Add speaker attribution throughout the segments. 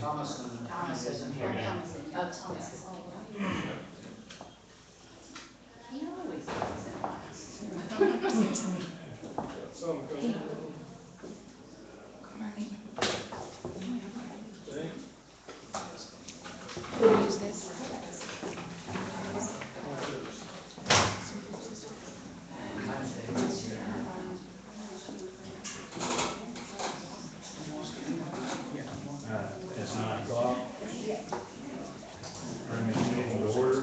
Speaker 1: Thomas isn't here yet. Oh, Thomas. He always comes in last.
Speaker 2: Some
Speaker 1: Good morning. Use this.
Speaker 3: It's 9 o'clock. Bring this meeting to order.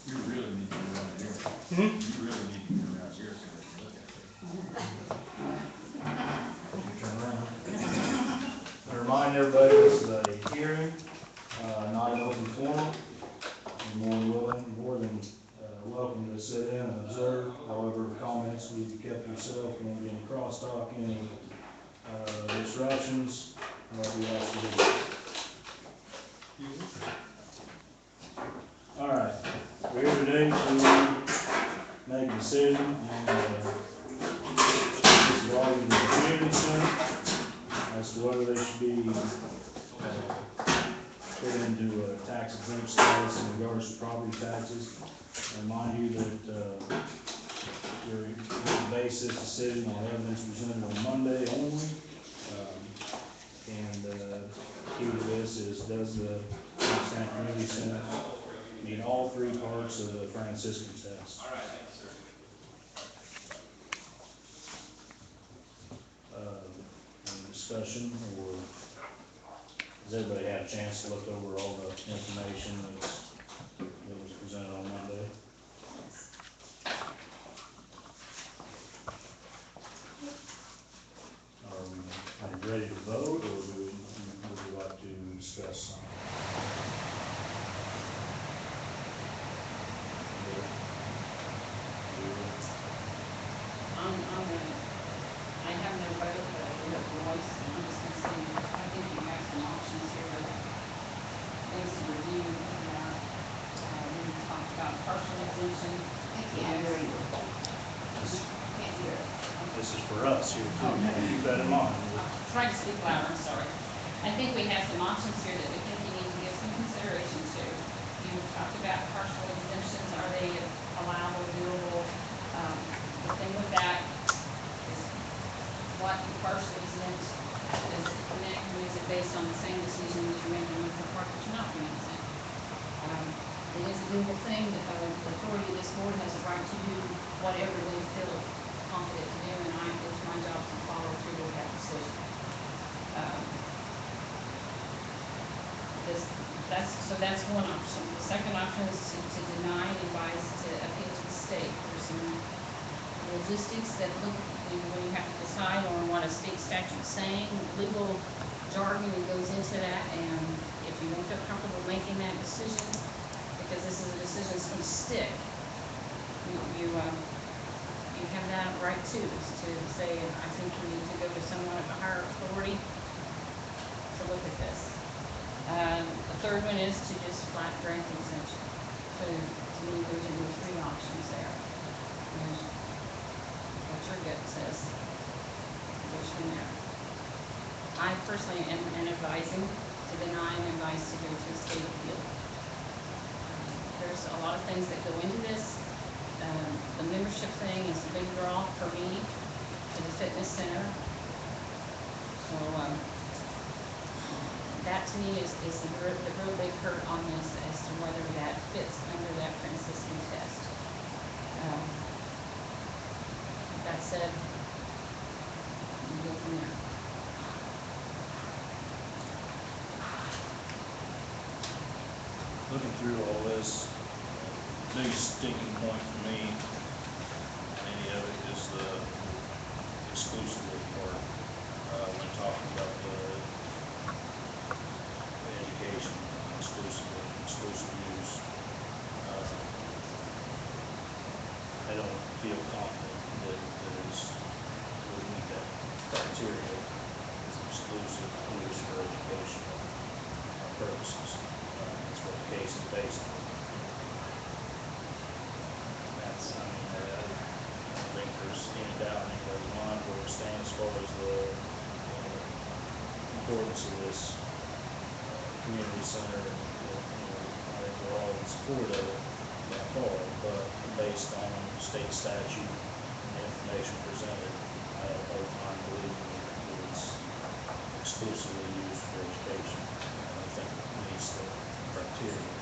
Speaker 4: You really need to come around here.
Speaker 3: Hmm?
Speaker 4: You really need to come around here so we can look at
Speaker 3: Turn around. I remind everybody this is a hearing, not an open forum. You're more than welcome to sit in and observe. However, comments we've kept yourself, won't be any crosstalk, any disruptions. We ask you to. All right, we're here today to make a decision on this volume of the community center as to whether they should be put into a tax exempt status in regards to property taxes. I remind you that we're going to base this decision on evidence presented on Monday only. Key to this is, does the Knox Community Center meet all three parts of the Franciscan test? Any discussion, or does everybody have a chance to look over all the information that was presented on Monday? Are you ready to vote, or would you like to discuss something?
Speaker 1: I have no vote, but I do have voice, and I'm just gonna say, I think you have some options here that things to review. We talked about partial exemption. I can't hear you. Can't hear.
Speaker 3: This is for us here too. Keep that in mind.
Speaker 1: Try to speak louder, I'm sorry. I think we have some options here that we think you need to give some consideration to. You talked about partial exemptions, are they allowable, doable? The thing with that is what the partial exempt is, is it based on the same decision that you're making with the part that you're not going to exempt? It is a doable thing, that the authority of this board has a right to do whatever they feel confident to do, and it's my job to follow through with that decision. So that's one option. The second option is to deny and advise to appeal to the state. There's some logistics that look when you have to decide on what a state statute is saying, legal jargon that goes into that, and if you don't feel comfortable making that decision, because this is a decision that's going to stick, you have that right too, is to say, I think we need to go to someone of a higher authority to look at this. The third one is to just flat grant the exemption. So to me, there's only three options there. And what your gut says, goes from there. I personally am advising to deny and advise to go to a state appeal. There's a lot of things that go into this. The membership thing is a big draw for me to the fitness center. So that to me is the real big hurt on this as to whether that fits under that Franciscan test. That said, you go from there.
Speaker 3: Looking through all this,
Speaker 5: The biggest sticking point for me, any of it, is the exclusively part. When talking about the education, exclusive use.
Speaker 3: I don't feel confident that would meet that criteria. It's exclusive use for educational purposes. That's what the case is based on. I don't think there's any doubt in anybody's mind where we stand as far as the
Speaker 5: importance of this community center, I think we're all in support of it that far, but based on state statute and the information presented, I have no time believing that it's exclusively used for education. I think it meets the criteria.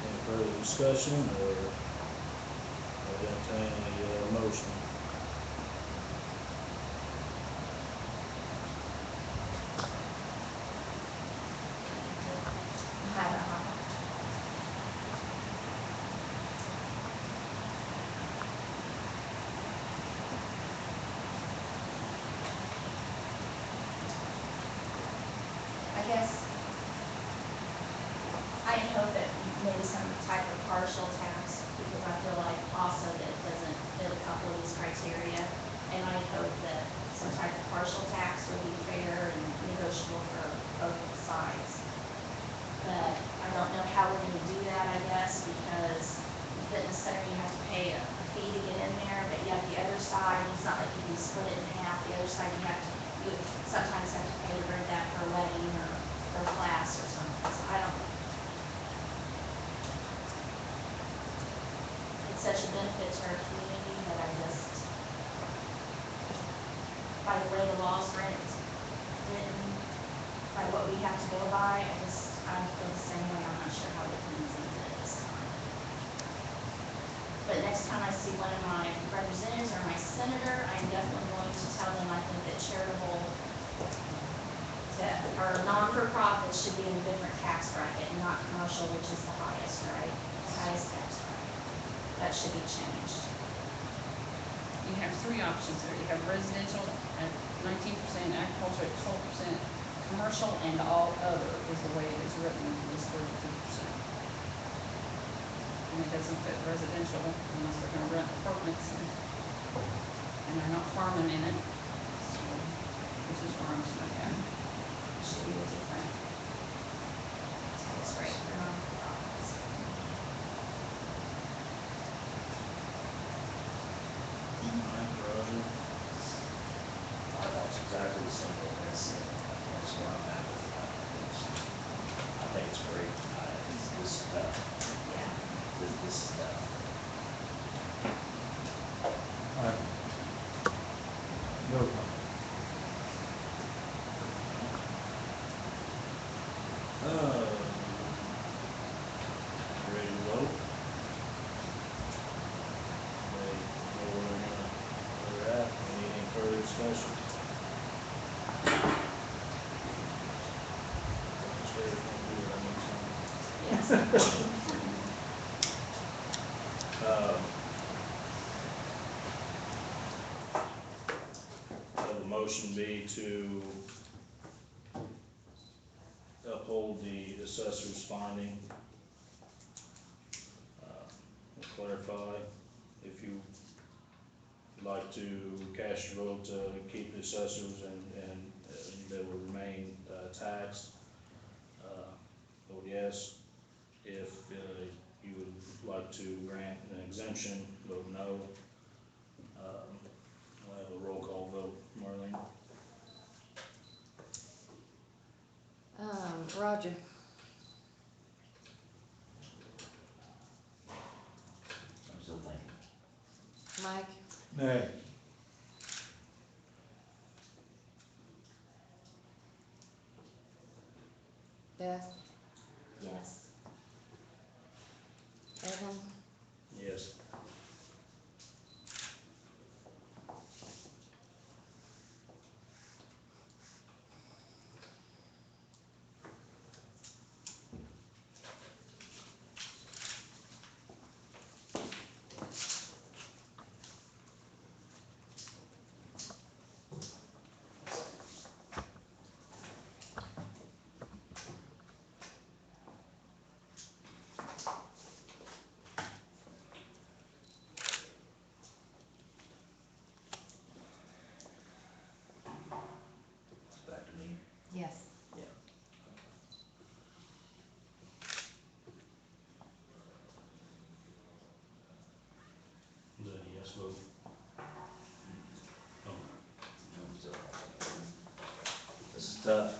Speaker 5: Any further discussion, or entertain a motion?
Speaker 2: I guess I hope that maybe some type of partial tax, because I feel like also that it doesn't fit a couple of these criteria. And I hope that some type of partial tax would be fair and negotiable for both sides. But I don't know how we're gonna do that, I guess, because the fitness center, you have to pay a fee to get in there, but yet the other side, it's not like you can split it in half. The other side, you would sometimes have to pay to rent that for a wedding or for a class or something, so I don't. It's such a benefit to our community that I just, by the way the law's written, by what we have to go by, I feel the same way. I'm not sure how we can use it this time. But next time I see one of my representatives or my senator, I'm definitely going to tell them I think that charitable or non-for-profit should be in a different tax bracket and not commercial, which is the highest, right? The highest tax bracket. That should be changed.
Speaker 1: You have three options there. You have residential at 19%, agriculture at 12%, commercial and all other is the way it is written, is 32%. And it doesn't fit residential unless they're gonna rent apartments and they're not farming in it. So this is where I'm stuck at.
Speaker 2: It should be a different tax rate for non-for-profits.
Speaker 5: Roger?
Speaker 6: That's exactly the same thing as, that's where I'm at with that. I think it's great. This is tough.
Speaker 2: Yeah.
Speaker 6: This is tough.
Speaker 3: No comment.
Speaker 5: Ready to vote? Ready to know where we're at? Any further discussion? Administrator's gonna do what I need to.
Speaker 2: Yes.
Speaker 5: The motion be to uphold the assessor's finding. Clarify, if you would like to cast your vote to keep the assessors and they will remain taxed, vote yes. If you would like to grant an exemption, vote no. We'll have a roll call vote. Marlene?
Speaker 7: Roger,
Speaker 6: I'm still thinking.
Speaker 7: Mike,
Speaker 3: Nay.
Speaker 7: Beth,
Speaker 2: Yes.
Speaker 7: Evan,
Speaker 5: Yes.
Speaker 3: vote. Oh,
Speaker 6: So, this is tough.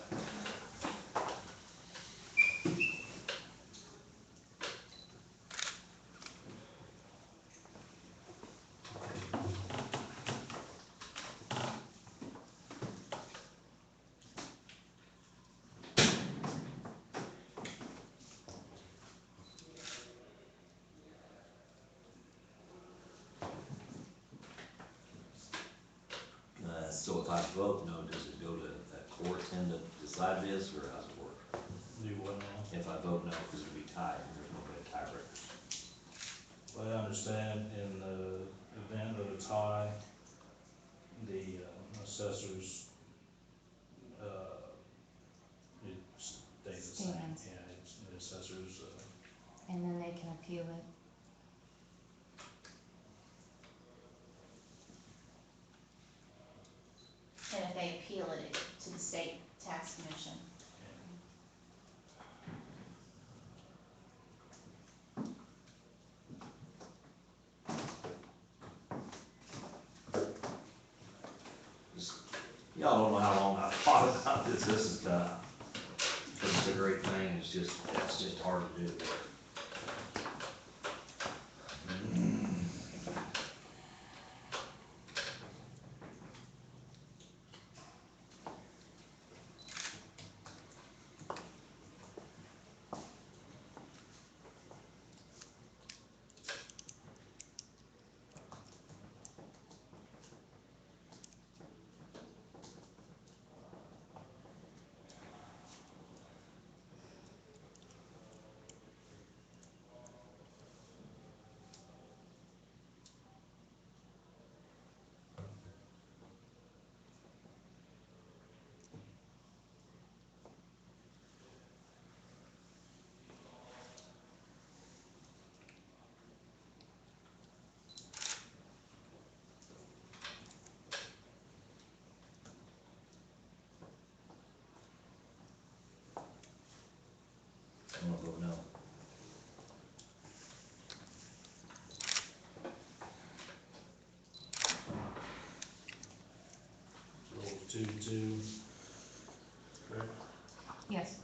Speaker 6: So if I vote no, does it go to a court then to decide this, or how's it work?
Speaker 3: do what now?
Speaker 6: If I vote no, because it'll be tied, and there's no way to tiebreakers.
Speaker 3: Well, I understand in the event of a tie, the assessors, it stays the same.
Speaker 7: Stands.
Speaker 3: Yeah, it's, the assessors,
Speaker 7: And then they can appeal it.
Speaker 2: And if they appeal it to the state tax commission.
Speaker 6: Just- Y'all don't know how long I've thought about this. This is tough. Because it's a great thing, it's just hard to do. I'm gonna vote no.
Speaker 3: roll 2-2, correct?
Speaker 7: Yes.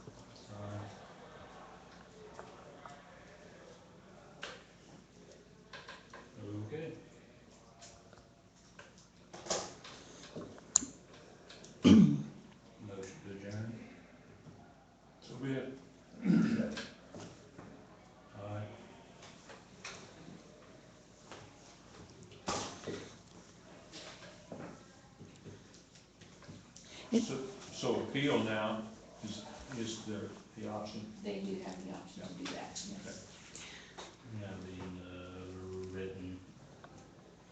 Speaker 3: Okay. Motion to adjourn.
Speaker 4: So be it.
Speaker 3: Aye.
Speaker 4: So appeal now is the option.
Speaker 1: They do have the option to do that, yes.
Speaker 3: Yeah, the written,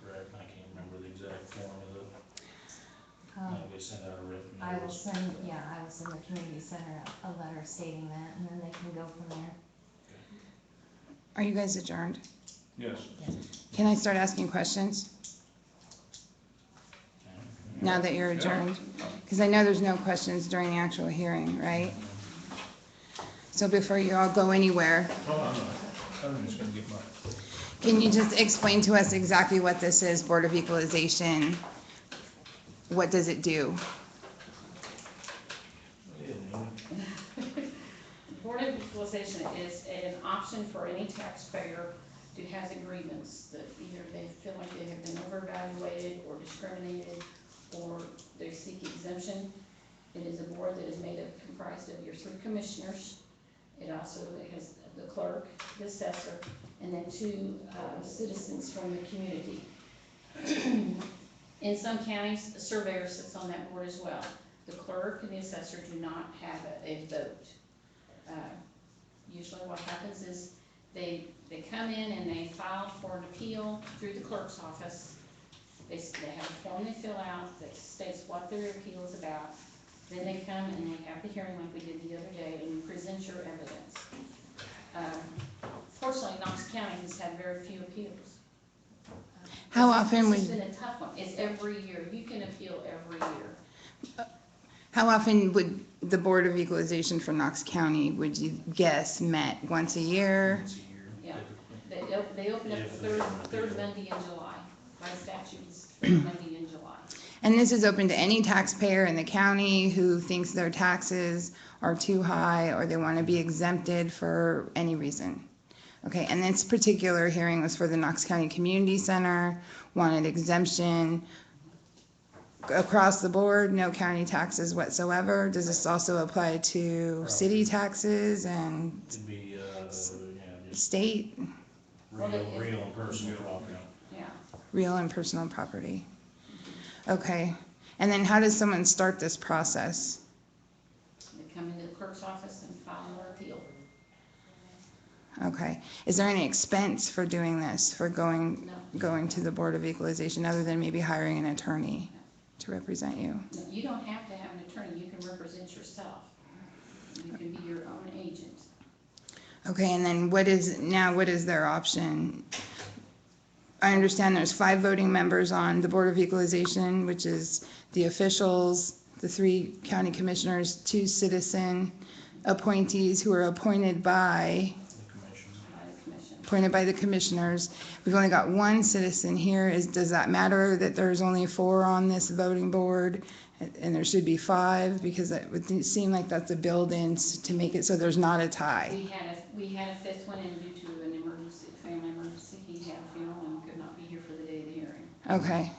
Speaker 3: correct, I can't remember the exact form of it. We sent out a written
Speaker 7: I will
Speaker 3: notice.
Speaker 7: send, yeah, I will send the community center a letter stating that, and then they can go from there.
Speaker 8: Are you guys adjourned?
Speaker 4: Yes.
Speaker 8: Can I start asking questions now that you're adjourned? Because I know there's no questions during the actual hearing, right? So before you all go anywhere,
Speaker 4: Oh, I'm just gonna get mine.
Speaker 8: can you just explain to us exactly what this is, Board of Equalization? What does it do?
Speaker 1: Board of Equalization is an option for any taxpayer who has a grievance that either they feel like they have been overvaluated or discriminated, or they seek exemption. It is a board that is comprised of your 3 commissioners. It also has the clerk, the assessor, and then 2 citizens from the community. In some counties, a surveyor sits on that board as well. The clerk and the assessor do not have a vote. Usually what happens is they come in and they file for an appeal through the clerk's office. They have a form they fill out that states what their appeal is about. Then they come and they have the hearing like we did the other day, and you present your evidence. Fortunately, Knox County has had very few appeals.
Speaker 8: How often
Speaker 1: This has
Speaker 8: would,
Speaker 1: been a tough one. It's every year. You can appeal every year.
Speaker 8: how often would the Board of Equalization for Knox County, would you guess, met? Once a year?
Speaker 3: Once a year,
Speaker 1: Yeah.
Speaker 3: typically.
Speaker 1: They open up the third Monday in July. by statute is for Monday in July.
Speaker 8: And this is open to any taxpayer in the county who thinks their taxes are too high or they want to be exempted for any reason. Okay, and this particular hearing was for the Knox County Community Center, wanted exemption across the board, no county taxes whatsoever. Does this also apply to city taxes and
Speaker 5: It'd be, just
Speaker 8: state,
Speaker 5: real and personal property.
Speaker 1: Yeah.
Speaker 8: real and personal property? Okay, and then how does someone start this process?
Speaker 1: They come into the clerk's office and file their appeal.
Speaker 8: Okay, is there any expense for doing this, for going to the Board of Equalization, other than maybe hiring an attorney to represent you?
Speaker 1: No, you don't have to have an attorney, you can represent yourself. You can be your own agent.
Speaker 8: Okay, and then what is their option? I understand there's 5 voting members on the Board of Equalization, which is the officials, the 3 county commissioners, 2 citizen appointees who are appointed by
Speaker 1: By the commission.
Speaker 8: appointed by the commissioners. We've only got 1 citizen here. Does that matter that there's only 4 on this voting board? And there should be 5, because it would seem like that's a build-in to make it so there's not a tie.
Speaker 1: We had a 5th one, and due to an emergency, family emergency, he had a funeral and could not be here for the day of the hearing.
Speaker 8: Okay,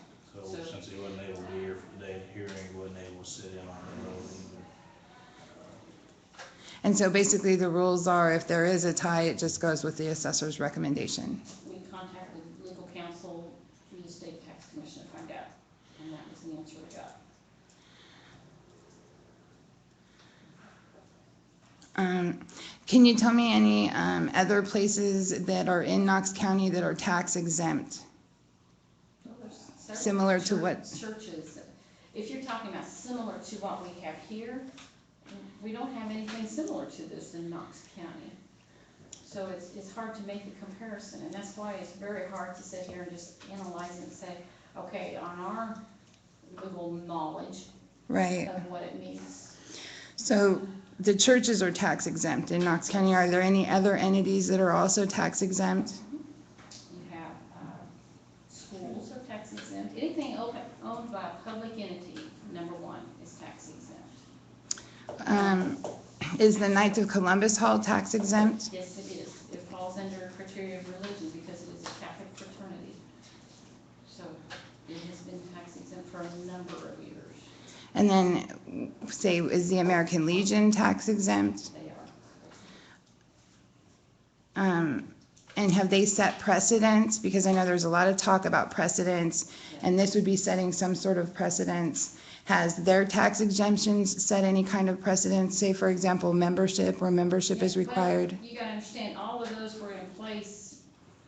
Speaker 5: So since he wasn't able to be here for the day of the hearing, he wasn't able to sit in on the vote either.
Speaker 8: and so basically the rules are if there is a tie, it just goes with the assessor's recommendation.
Speaker 1: We contacted legal counsel through the state tax commission to find out, and that was the answer we got.
Speaker 8: Can you tell me any other places that are in Knox County that are tax exempt?
Speaker 1: Well, there's several
Speaker 8: Similar to what?
Speaker 1: Churches, if you're talking about similar to what we have here, we don't have anything similar to this in Knox County. So it's hard to make the comparison, and that's why it's very hard to sit here and just analyze it and say, okay, on our legal knowledge
Speaker 8: Right.
Speaker 1: of what it means.
Speaker 8: So the churches are tax exempt in Knox County. Are there any other entities that are also tax exempt?
Speaker 1: You have schools are tax exempt. Anything owned by a public entity, number 1, is tax exempt.
Speaker 8: Is the Knights of Columbus Hall tax exempt?
Speaker 1: Yes, it is. It falls under criteria of religion because it is a Catholic fraternity. So it has been tax exempt for a number of years.
Speaker 8: And then, say, is the American Legion tax exempt?
Speaker 1: They are.
Speaker 8: And have they set precedents? Because I know there's a lot of talk about precedents, and this would be setting some sort of precedents. Has their tax exemptions set any kind of precedents, say, for example, membership, where membership is
Speaker 1: Yeah,
Speaker 8: required?
Speaker 1: but you gotta understand, all of those were in place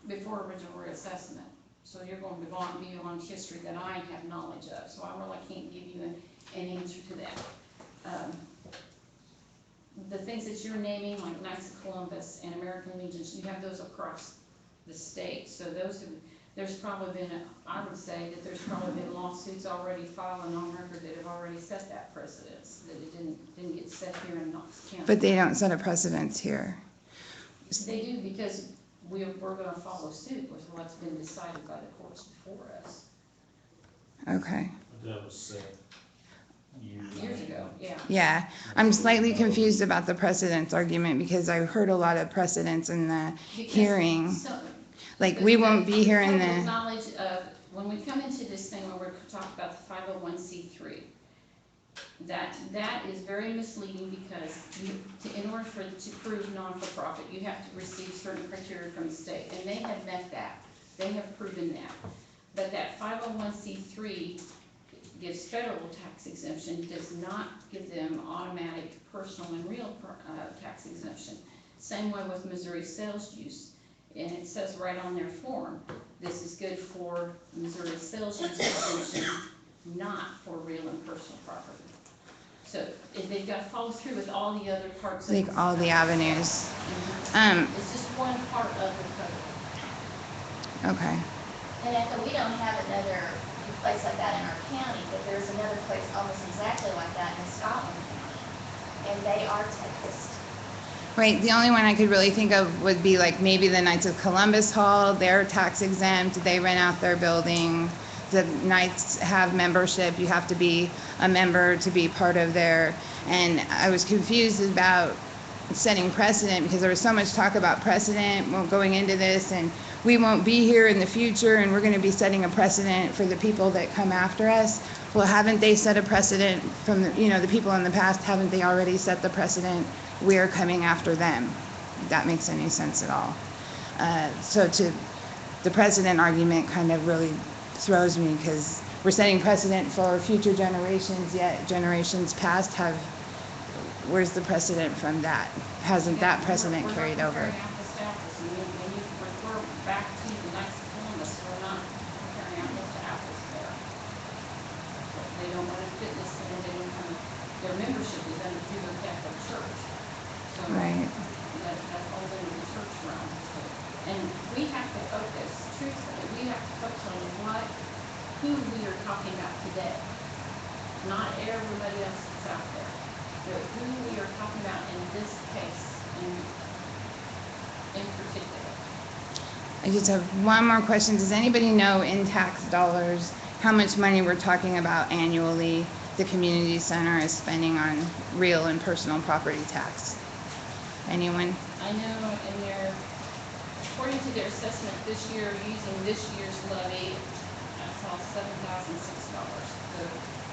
Speaker 1: before original reassessment. So you're going to be on history that I have knowledge of, so I really can't give you an answer to that. The things that you're naming, like Knights of Columbus and American Legions, you have those across the state. So there's probably been, I would say that there's probably been lawsuits already filed and on record that have already set that precedence, that it didn't get set here in Knox County.
Speaker 8: But they don't set a precedence here.
Speaker 1: They do, because we're gonna follow suit with what's been decided by the courts before us.
Speaker 8: Okay.
Speaker 5: But that was set
Speaker 1: Years ago, yeah.
Speaker 8: Yeah, I'm slightly confused about the precedence argument because I heard a lot of precedents in the
Speaker 1: Because
Speaker 8: hearing.
Speaker 1: so-
Speaker 8: Like, we won't be here in
Speaker 1: Public
Speaker 8: the,
Speaker 1: knowledge of, when we come into this thing where we're talking about the 501c3, that is very misleading because in order to prove non-for-profit, you have to receive certain criteria from the state, and they have met that. They have proven that. But that 501c3 gives federal tax exemption, does not give them automatic personal and real tax exemption. Same way with Missouri sales use. And it says right on their form, this is good for Missouri sales use exemption, not for real and personal property. So if they've got to follow through with all the other parts of
Speaker 8: like, all the avenues.
Speaker 1: It's just one part of the code.
Speaker 8: Okay.
Speaker 2: And Ethel, we don't have another place like that in our county, but there's another place almost exactly like that in Scotland County, and they are taxed.
Speaker 8: Right, the only one I could really think of would be like maybe the Knights of Columbus Hall, they're tax exempt, they rent out their building. The Knights have membership, you have to be a member to be part of their, and I was confused about setting precedent because there was so much talk about precedent going into this, and we won't be here in the future and we're gonna be setting a precedent for the people that come after us. Well, haven't they set a precedent from, the people in the past, haven't they already set the precedent? We're coming after them, if that makes any sense at all. So the precedent argument kind of really throws me because we're setting precedent for future generations, yet generations past where's the precedent from that? Hasn't that precedent carried over?
Speaker 1: We're not comparing apples to apples, and when you refer back to the Knights of Columbus, we're not comparing apples to apples there. They don't run a fitness center, they don't have, their membership is under through their Catholic church. So
Speaker 8: Right.
Speaker 1: that falls under the church realm. And we have to focus, truthfully, we have to focus on who we are talking about today. Not everybody else that's out there. But who we are talking about in this case in particular.
Speaker 8: I just have one more question. Does anybody know in tax dollars how much money we're talking about annually the community center is spending on real and personal property tax? Anyone?
Speaker 1: I know according to their assessment this year, using this year's levy, I saw $7,006. The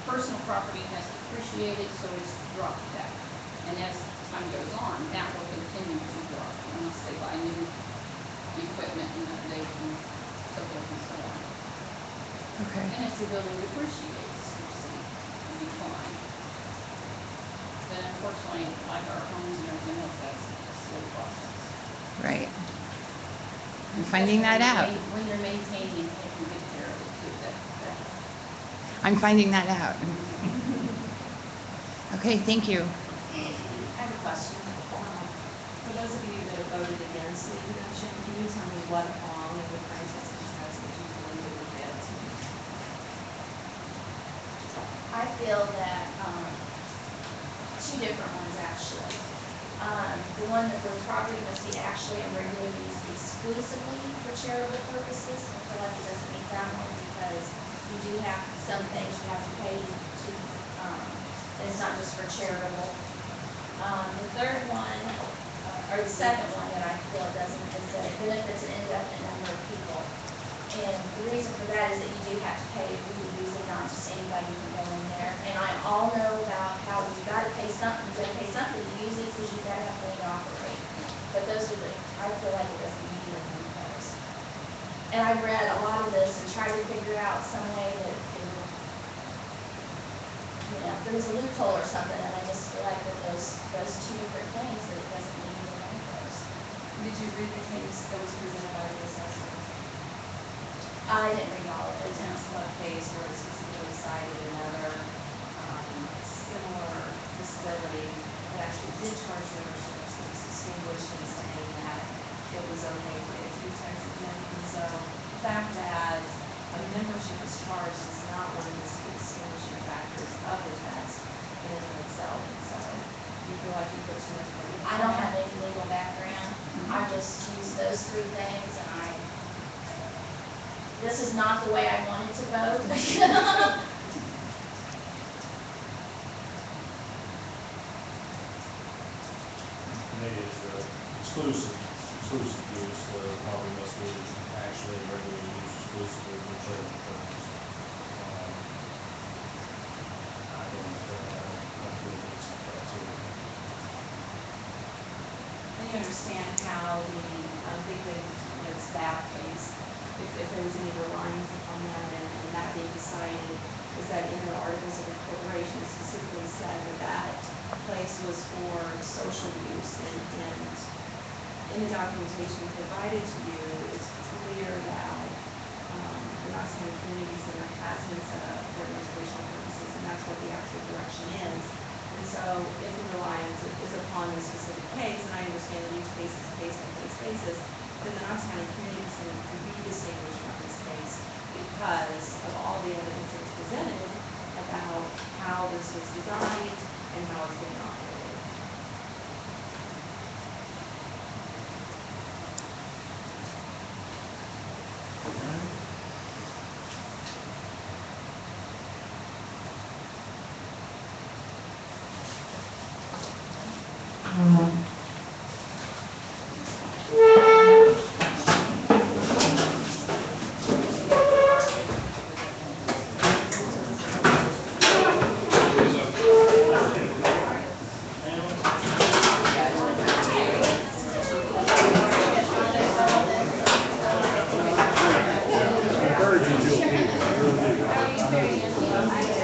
Speaker 1: personal property has depreciated, so it's dropped back. And as time goes on, that will continue to drop unless they buy new equipment and update and so forth and so on.
Speaker 8: Okay.
Speaker 1: And as the building depreciates, you see a decline. But unfortunately, like our homes and everything else, that's a slow process.
Speaker 8: Right. I'm finding that out.
Speaker 1: When you're maintaining and taking good care of it too, that
Speaker 8: I'm finding that out. Okay, thank you.
Speaker 9: I have a question. For those of you that have voted against the exemption, can you tell me what wrong in the current system has that you believe it would get?
Speaker 2: I feel that, two different ones actually. The one that the property must be actually and regularly used exclusively for charitable purposes. I feel like it doesn't meet that one because you do have some things you have to pay to, and it's not just for charitable. The third one, or the second one that I feel doesn't, is that it benefits an indefinite number of people. And the reason for that is that you do have to pay if you use it, not just anybody can go in there. And I all know about how you've got to pay something, you've got to pay something to use it because you've got to have money to operate. But those are I feel like it doesn't meet either one of those. And I've read a lot of this and tried to figure out some way that it would, there was a loophole or something, and I just feel like that those two different things, that it doesn't meet either one of those.
Speaker 9: Did you read the case that was presented by the assessor?
Speaker 2: I didn't read all of
Speaker 9: The
Speaker 2: it.
Speaker 9: tennis club case where it specifically cited another similar disability that actually did charge memberships that was distinguished in saying that it was okay for it to be tax exempt. And so the fact that a membership is charged is not one of the distinguishing factors of the test in and of itself. And so you feel like you put too much weight.
Speaker 2: I don't have any legal background. I just use those three things, and this is not the way I wanted to vote.
Speaker 5: Maybe it's the exclusive use, the property must be actually regularly used exclusively for charitable purposes. I don't really accept that too.
Speaker 9: And you understand how I'm thinking it's that case, if there was any reliance upon that and that being decided, is that in the articles of incorporation specifically said that place was for social use, and in the documentation provided to you, it's clear that the Knox County Community Center has been set up for recreational purposes, and that's what the actual direction is. And so if the reliance is upon the specific case, and I understand that each case is a case-by-case basis, then the Knox County Community Center can be distinguished from this case because of all the evidence that's presented about how this was designed and how it's being operated. I